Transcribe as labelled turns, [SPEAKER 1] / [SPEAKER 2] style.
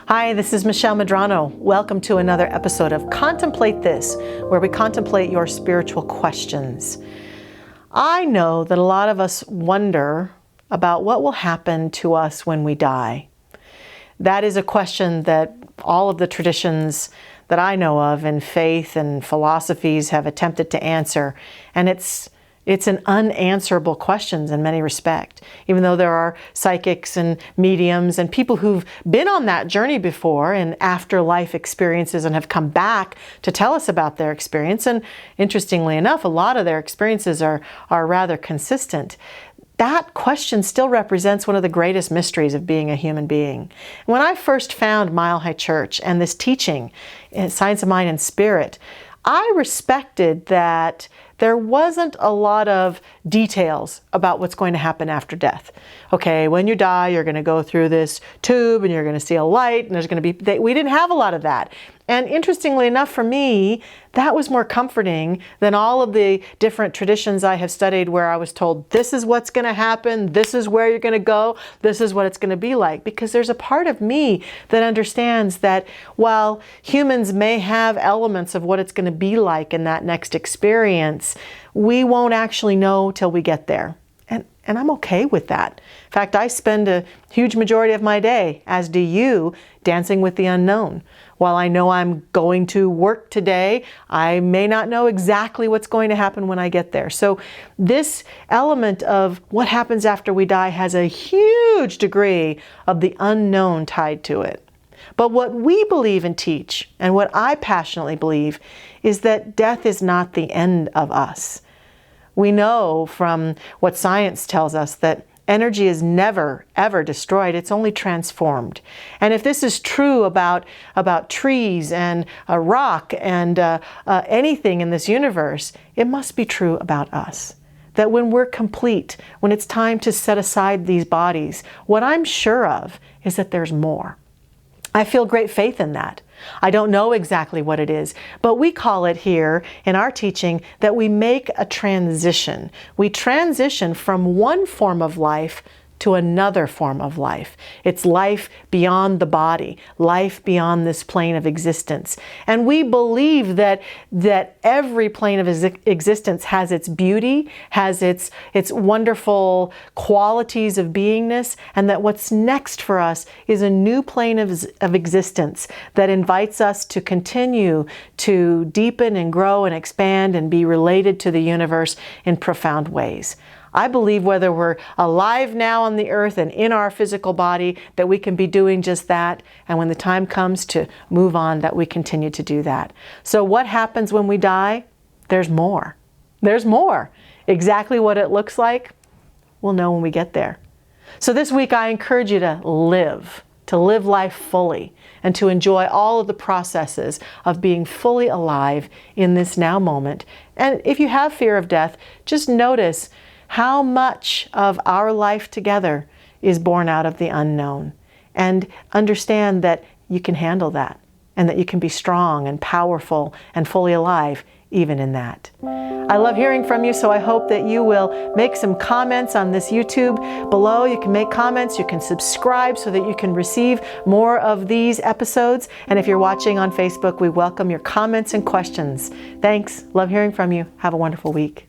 [SPEAKER 1] Hi, this is Michelle Medrano. Welcome to another episode of Contemplate This, where we contemplate your spiritual questions. I know that a lot of us wonder about what will happen to us when we die. That is a question that all of the traditions that I know of in faith and philosophies have attempted to answer, and it's an unanswerable question in many respects. Even though there are psychics and mediums and people who've been on that journey before in afterlife experiences and have come back to tell us about their experience. And interestingly enough, a lot of their experiences are rather consistent. That question still represents one of the greatest mysteries of being a human being. When I first found Mile High Church and this teaching, Science of Mind and Spirit, I respected that there wasn't a lot of details about what's going to happen after death. Okay, when you die, you're going to go through this tube and you're going to see a light and there's going to be, we didn't have a lot of that. And interestingly enough for me, that was more comforting than all of the different traditions I have studied where I was told, this is what's going to happen, this is where you're going to go, this is what it's going to be like. Because there's a part of me that understands that while humans may have elements of what it's going to be like in that next experience, we won't actually know till we get there. And I'm okay with that. In fact, I spend a huge majority of my day, as do you, dancing with the unknown. While I know I'm going to work today, I may not know exactly what's going to happen when I get there. So this element of what happens after we die has a huge degree of the unknown tied to it. But what we believe and teach, and what I passionately believe, is that death is not the end of us. We know from what science tells us that energy is never, ever destroyed. It's only transformed. And if this is true about trees and a rock and anything in this universe, it must be true about us. That when we're complete, when it's time to set aside these bodies, what I'm sure of is that there's more. I feel great faith in that. I don't know exactly what it is, but we call it here in our teaching that we make a transition. We transition from one form of life to another form of life. It's life beyond the body, life beyond this plane of existence. And we believe that every plane of existence has its beauty, has its wonderful qualities of beingness, and that what's next for us is a new plane of existence that invites us to continue to deepen and grow and expand and be related to the universe in profound ways. I believe whether we're alive now on the earth and in our physical body, that we can be doing just that. And when the time comes to move on, that we continue to do that. So what happens when we die? There's more. There's more. Exactly what it looks like, we'll know when we get there. So this week, I encourage you to live life fully, and to enjoy all of the processes of being fully alive in this now moment. And if you have fear of death, just notice how much of our life together is born out of the unknown, and understand that you can handle that, and that you can be strong and powerful and fully alive even in that. I love hearing from you, so I hope that you will make some comments on this YouTube below. You can make comments, you can subscribe so that you can receive more of these episodes. And if you're watching on Facebook, we welcome your comments and questions. Thanks. Love hearing from you. Have a wonderful week.